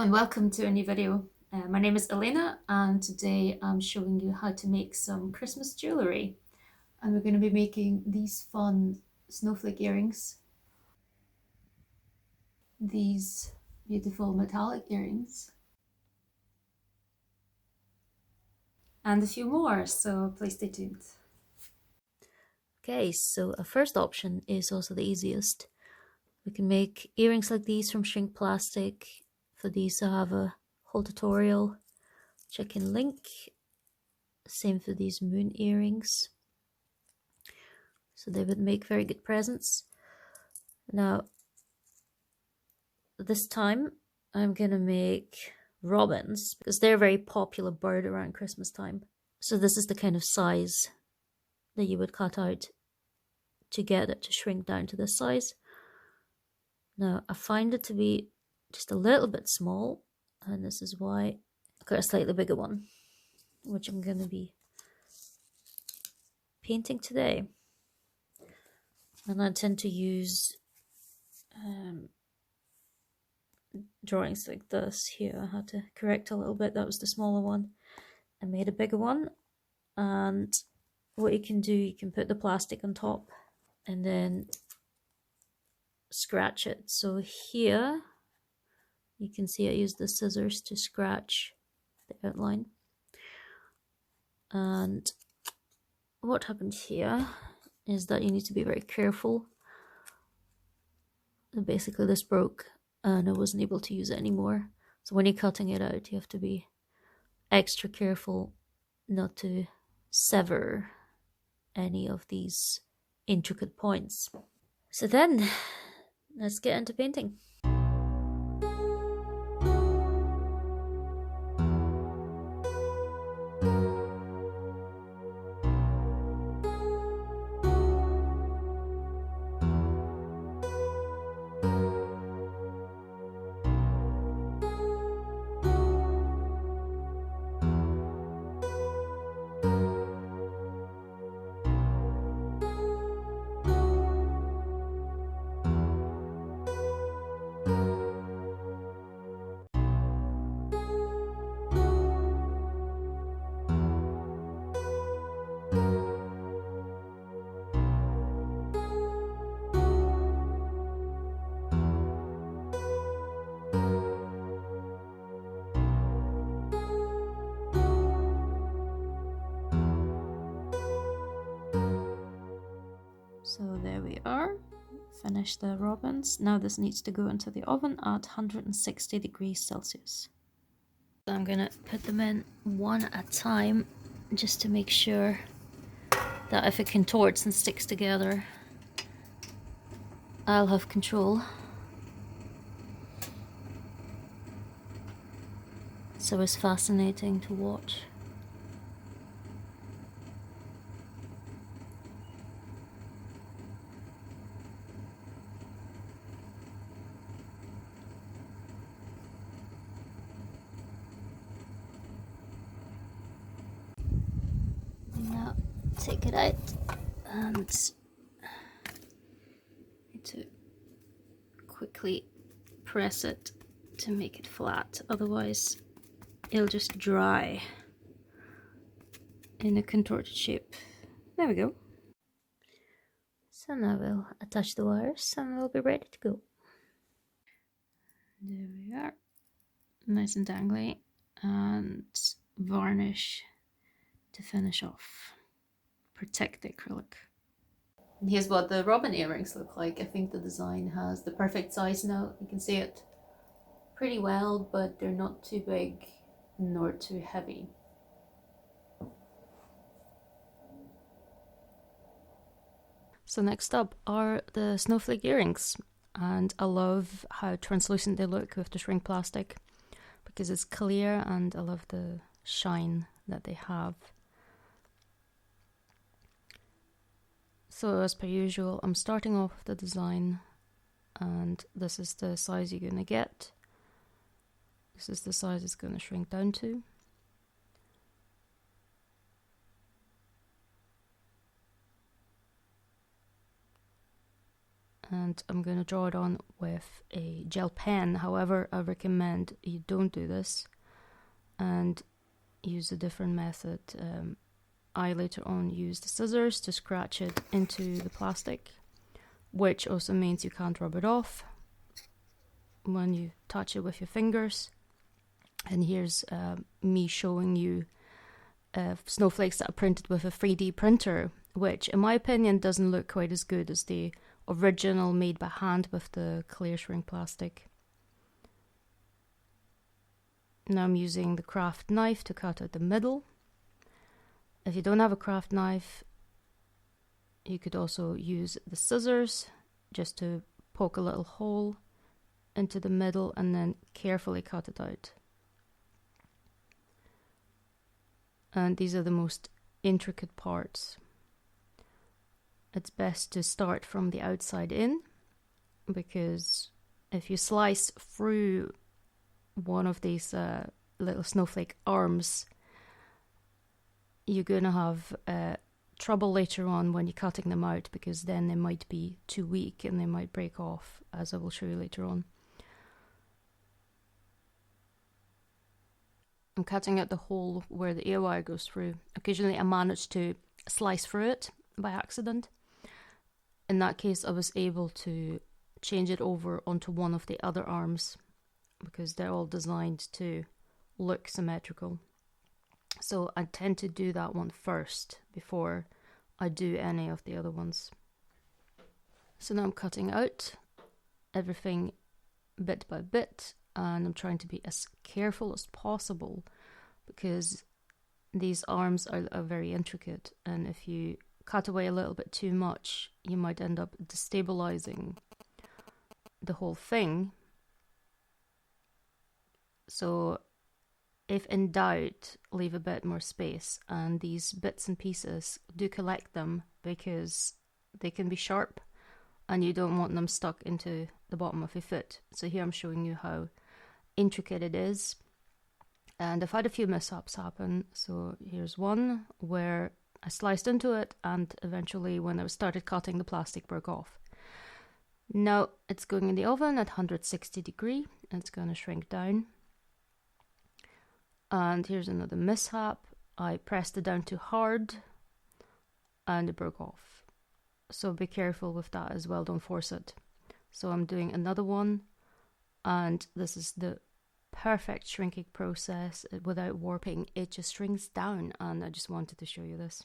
Hello and welcome to a new video. My name is Elena and today I'm showing you how to make some Christmas jewellery. And we're going to be making these fun snowflake earrings, these beautiful metallic earrings, and a few more, so please stay tuned. Okay, so a first option is also the easiest. We can make earrings like these from shrink plastic. For these I have a whole tutorial which I can link. Same for these moon earrings. So they would make very good presents. Now, this time I'm gonna make robins because they're a very popular bird around Christmas time. So this is the kind of size that you would cut out to get it to shrink down to this size. Now, I find it to be just a little bit small, and this is why I got a slightly bigger one, which I'm going to be painting today. And I tend to use drawings like this here. I had to correct a little bit, that was the smaller one. I made a bigger one, and what you can do, you can put the plastic on top and then scratch it. So here you can see I use the scissors to scratch the outline. And what happened here is that you need to be very careful. Basically this broke and I wasn't able to use it anymore. So when you're cutting it out, you have to be extra careful not to sever any of these intricate points. So then, let's get into painting. So there we are, finished the robins. Now this needs to go into the oven at 160 degrees Celsius. So I'm gonna put them in one at a time just to make sure that if it contorts and sticks together, I'll have control. So it's fascinating to watch. Now take it out and need to quickly press it to make it flat, otherwise it'll just dry in a contorted shape. There we go. So now we'll attach the wires and we'll be ready to go. There we are, nice and dangly, and varnish to finish off. Protect the acrylic. And here's what the robin earrings look like. I think the design has the perfect size now. You can see it pretty well, but they're not too big nor too heavy. So next up are the snowflake earrings, and I love how translucent they look with the shrink plastic because it's clear, and I love the shine that they have. So as per usual, I'm starting off with the design, and this is the size you're gonna get. This is the size it's gonna shrink down to. and I'm going to draw it on with a gel pen. However, I recommend you don't do this and use a different method. I later on used scissors to scratch it into the plastic, which also means you can't rub it off when you touch it with your fingers. And here's me showing you snowflakes that are printed with a 3D printer, which in my opinion doesn't look quite as good as the original made by hand with the clear shrink plastic. Now I'm using the craft knife to cut out the middle. If you don't have a craft knife, you could also use the scissors just to poke a little hole into the middle and then carefully cut it out. And these are the most intricate parts. It's best to start from the outside in, because if you slice through one of these little snowflake arms, you're going to have trouble later on when you're cutting them out, because then they might be too weak and they might break off, as I will show you later on. I'm cutting out the hole where the ear wire goes through. Occasionally I manage to slice through it by accident. In that case, I was able to change it over onto one of the other arms, because they're all designed to look symmetrical. So I tend to do that one first before I do any of the other ones. So now I'm cutting out everything bit by bit, and I'm trying to be as careful as possible, because these arms are very intricate, and if you cut away a little bit too much, you might end up destabilizing the whole thing. So if in doubt, leave a bit more space, and these bits and pieces, do collect them, because they can be sharp and you don't want them stuck into the bottom of your foot. So here I'm showing you how intricate it is, and I've had a few mishaps happen. So here's one where I sliced into it, and eventually when I started cutting, the plastic broke off. Now it's going in the oven at 160 degrees, and it's going to shrink down. And here's another mishap. I pressed it down too hard and it broke off. So be careful with that as well, don't force it. So I'm doing another one, and this is the perfect shrinking process without warping. It just shrinks down, and I just wanted to show you this.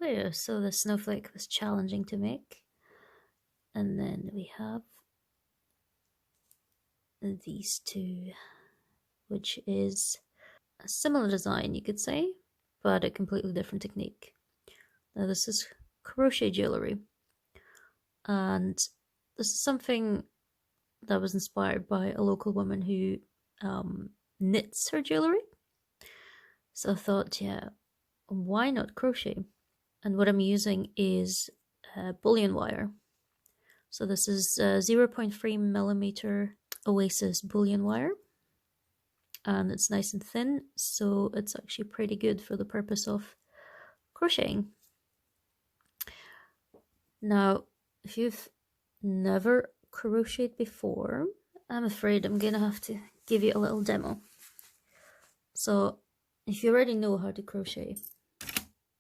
Oh, so the snowflake was challenging to make. And then we have these two, which is a similar design, you could say, but a completely different technique. Now this is crochet jewellery, and this is something that was inspired by a local woman who knits her jewellery. So I thought, yeah, why not crochet? And what I'm using is bullion wire. So this is 0.3mm Oasis bullion wire, and it's nice and thin, so it's actually pretty good for the purpose of crocheting. Now, if you've never crocheted before, I'm afraid I'm gonna have to give you a little demo. So if you already know how to crochet,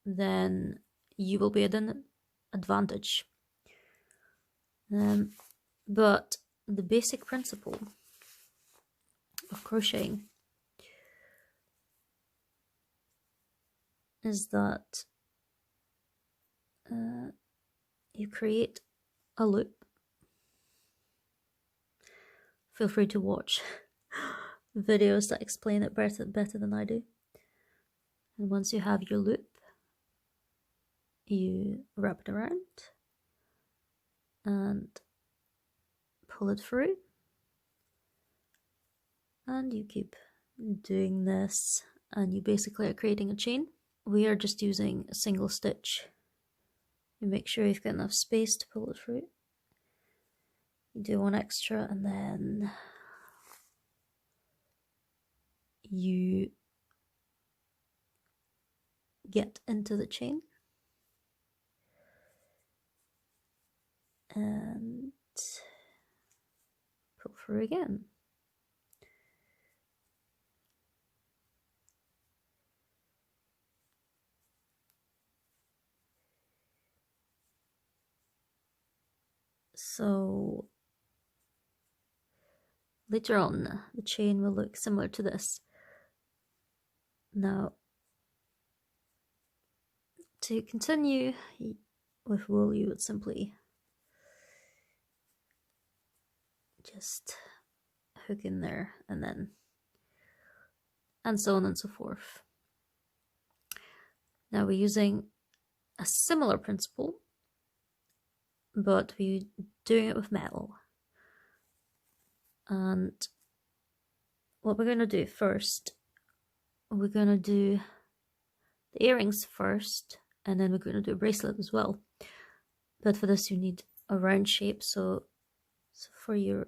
then you will be at an advantage. But the basic principle of crocheting is that you create a loop. Feel free to watch videos that explain it better than I do. And once you have your loop, you wrap it around and pull it through, and you keep doing this, and you basically are creating a chain. We are just using a single stitch. You make sure you've got enough space to pull it through. You do one extra, and then you get into the chain. And pull through again. So later on, the chain will look similar to this. Now, to continue with wool, you would simply just hook in there and so on and so forth. Now we're using a similar principle, but we're doing it with metal. And what we're going to do first, we're going to do the earrings first, and then we're going to do a bracelet as well. But for this you need a round shape, so for your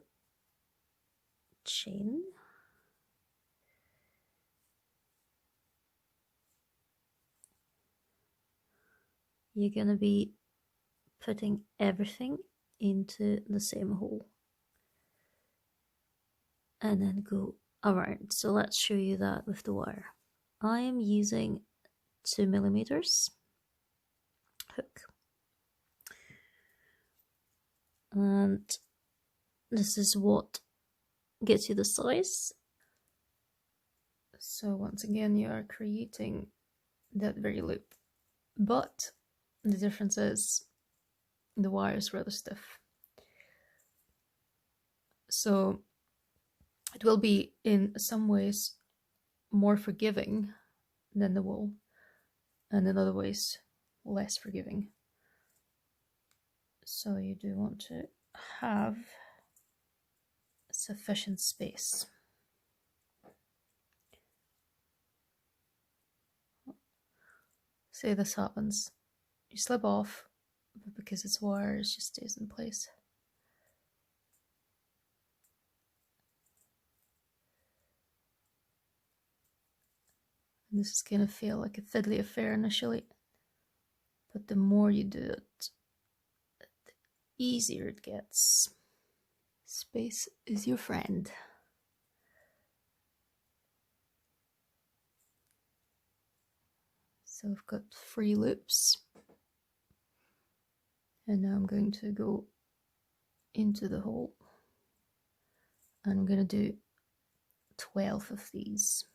chain, you're going to be putting everything into the same hole and then go around. So let's show you that with the wire. I am using 2mm hook, and this is what gets you the size. So once again, you are creating that very loop, but the difference is the wire is rather stiff. So it will be in some ways more forgiving than the wool, and in other ways less forgiving. So you do want to have sufficient space. Say this happens, you slip off, but because it's wire, it just stays in place. And this is going to feel like a fiddly affair initially, but the more you do it, the easier it gets. Space is your friend. So I've got 3 loops, and now I'm going to go into the hole, and I'm going to do 12 of these.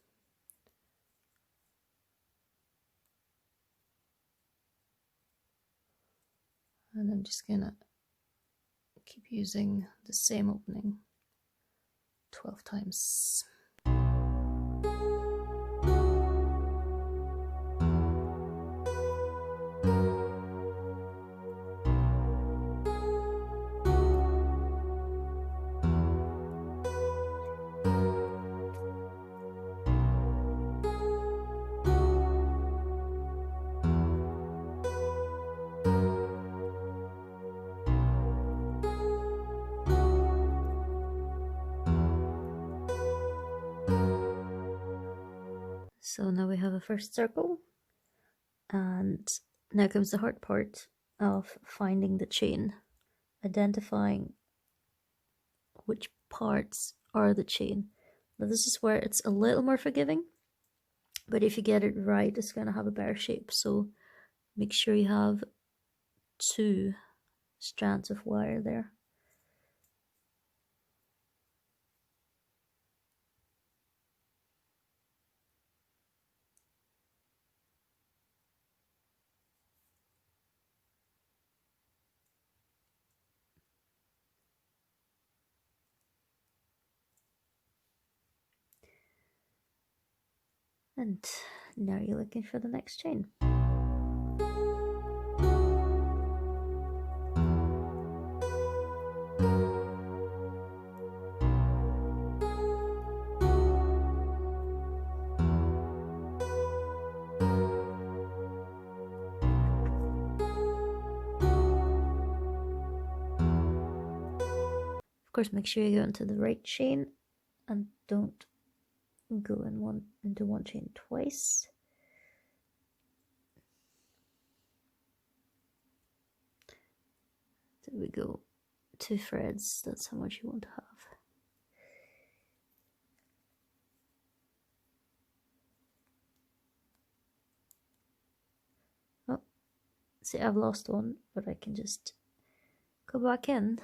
And I'm just going to keep using the same opening 12 times. So now we have a first circle, and now comes the hard part of finding the chain, identifying which parts are the chain. Now this is where it's a little more forgiving, but if you get it right, it's going to have a better shape. So make sure you have 2 strands of wire there. And now you're looking for the next chain. Of course, make sure you go into the right chain and don't go into one chain twice. There we go. 2 threads, that's how much you want to have. Oh, see, I've lost one, but I can just go back in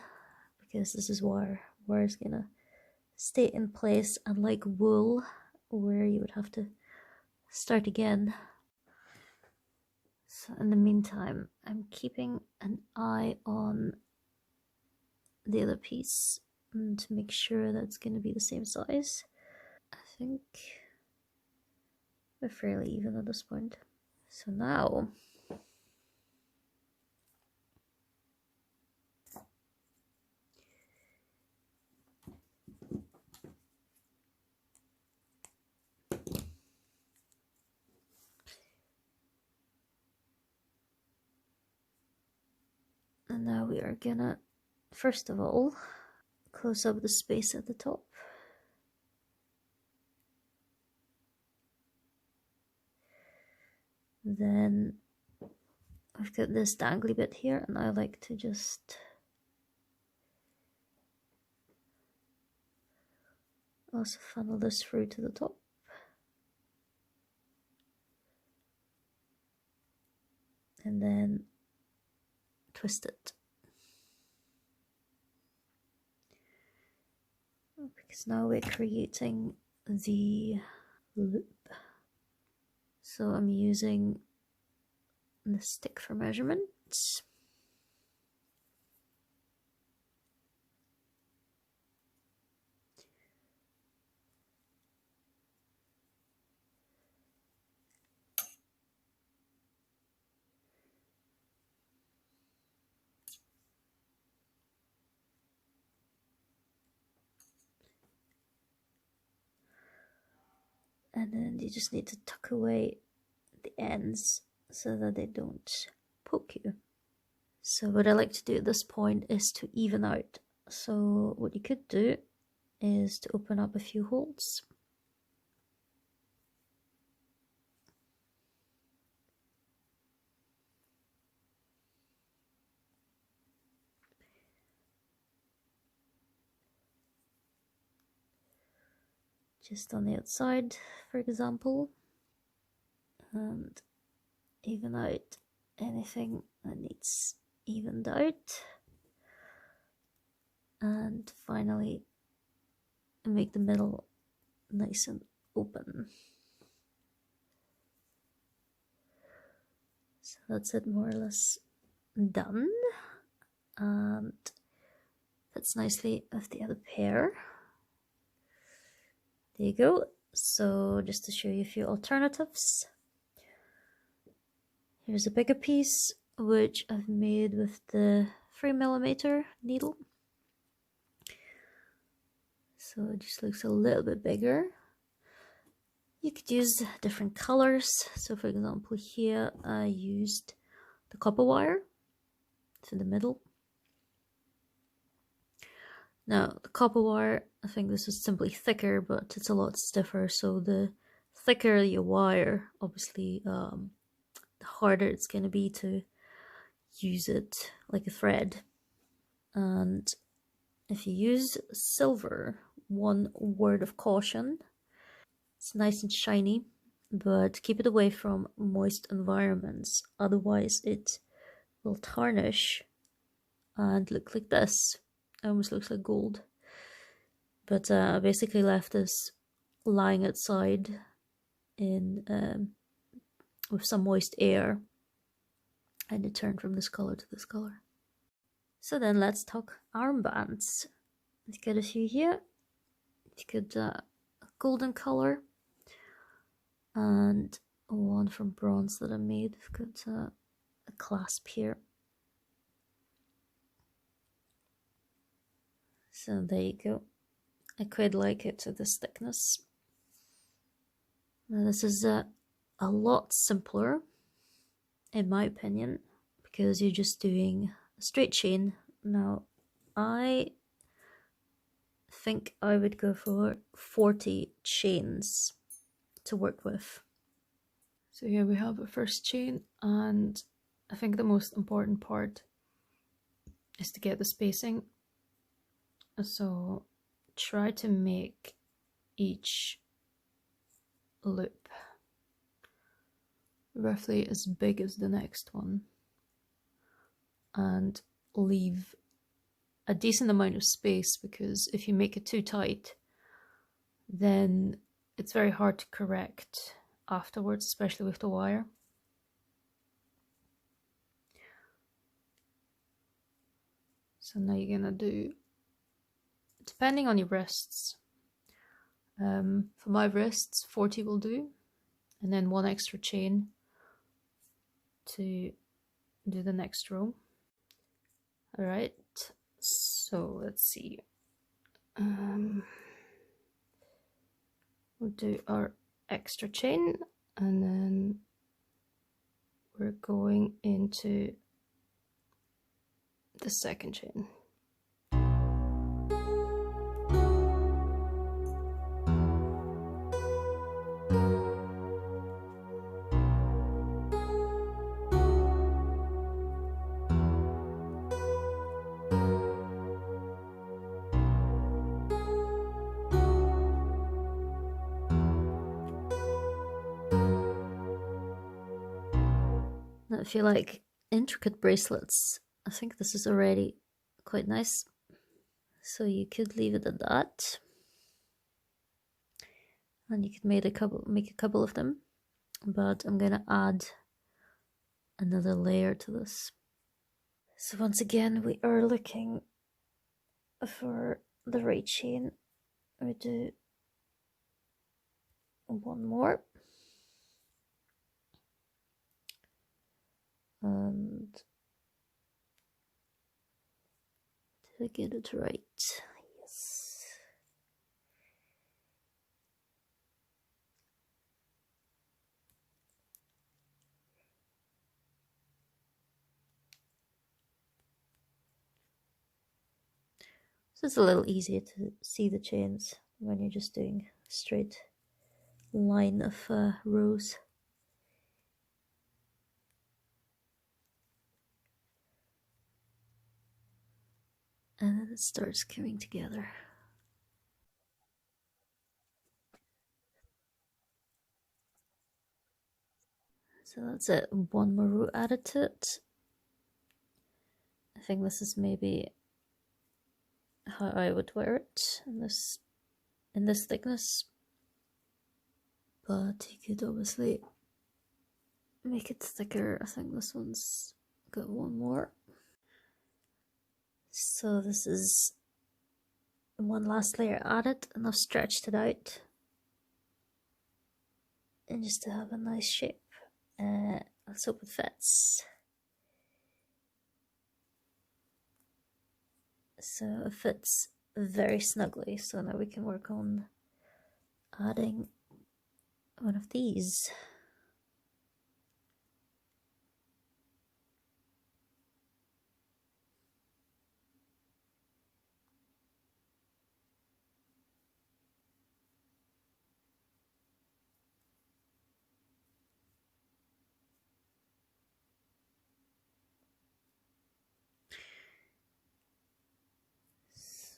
because this is wire. Wire is gonna stay in place, unlike wool, where you would have to start again. So in the meantime, I'm keeping an eye on the other piece and to make sure that's going to be the same size. I think we're fairly even at this point. So now we are gonna, first of all, close up the space at the top. Then I've got this dangly bit here, and I like to just also funnel this through to the top. And then twist it. Because now we're creating the loop. So I'm using the stick for measurements. And then you just need to tuck away the ends so that they don't poke you. So what I like to do at this point is to even out. So what you could do is to open up a few holes. Just on the outside, for example, and even out anything that needs evened out. And finally, make the middle nice and open. So that's it, more or less done, and fits nicely with the other pair. There you go. So just to show you a few alternatives, here's a bigger piece which I've made with the 3mm needle. So it just looks a little bit bigger. You could use different colors. So for example, here I used the copper wire to the middle. Now the copper wire, I think this is simply thicker, but it's a lot stiffer. So the thicker your wire, obviously, the harder it's going to be to use it like a thread. And if you use silver, one word of caution: it's nice and shiny, but keep it away from moist environments, otherwise it will tarnish and look like this. It almost looks like gold. But I basically left this lying outside in with some moist air, and it turned from this color to this color. So then let's talk armbands. I've got a few here. I've got a golden color and one from bronze that I made. I've got a clasp here. So there you go. I quite like it to this thickness. Now this is a lot simpler, in my opinion, because you're just doing a straight chain. Now I think I would go for 40 chains to work with. So here we have a first chain, and I think the most important part is to get the spacing. So try to make each loop roughly as big as the next one, and leave a decent amount of space, because if you make it too tight, then it's very hard to correct afterwards, especially with the wire. So now you're gonna do, depending on your wrists, for my wrists 40 will do, and then 1 extra chain to do the next row. All right, so let's see. We'll do our extra chain, and then we're going into the second chain. Now, if you like intricate bracelets, I think this is already quite nice. So you could leave it at that. And you could make a couple of them. But I'm gonna add another layer to this. So once again, we are looking for the right chain. We do one more. And did I get it right? Yes. So it's a little easier to see the chains when you're just doing a straight line of rows. And then it starts coming together. So that's it, one more row added to it. I think this is maybe how I would wear it in this thickness. But you could obviously make it thicker. I think this one's got one more. So this is one last layer added, and I've stretched it out. And just to have a nice shape. Let's hope it fits. So it fits very snugly. So now we can work on adding one of these.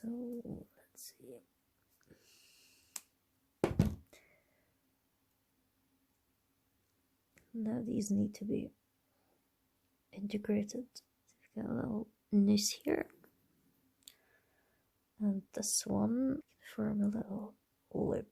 So let's see. Now these need to be integrated. So we've got a little noose here. And this one form a little loop.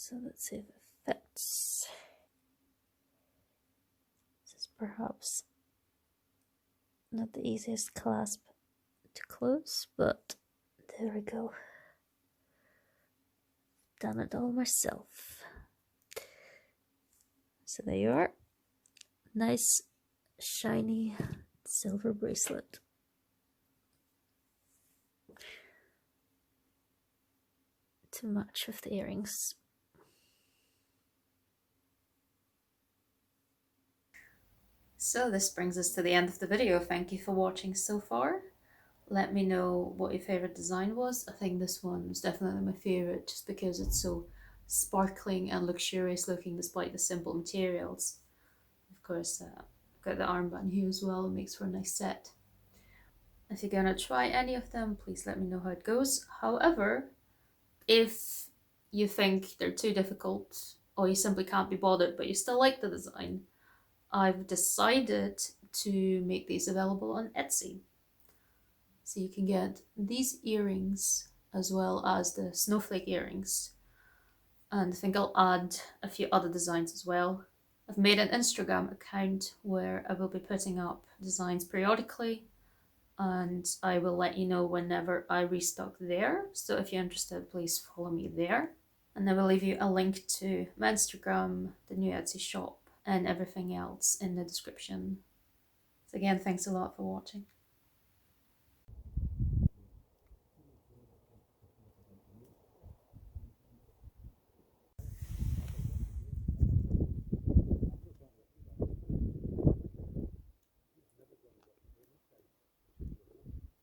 So let's see if it fits. This is perhaps not the easiest clasp to close, but there we go. Done it all myself. So there you are. Nice, shiny silver bracelet. to match with the earrings. So this brings us to the end of the video. Thank you for watching so far. Let me know what your favorite design was. I think this one was definitely my favorite just because it's so sparkling and luxurious looking despite the simple materials. Of course, got the armband here as well. It makes for a nice set. If you're gonna try any of them, please let me know how it goes. However, if you think they're too difficult or you simply can't be bothered but you still like the design, I've decided to make these available on Etsy. So you can get these earrings as well as the snowflake earrings. And I think I'll add a few other designs as well. I've made an Instagram account where I will be putting up designs periodically, and I will let you know whenever I restock there. So if you're interested, please follow me there. And I will leave you a link to my Instagram, the new Etsy shop, and everything else in the description. So again, thanks a lot for watching.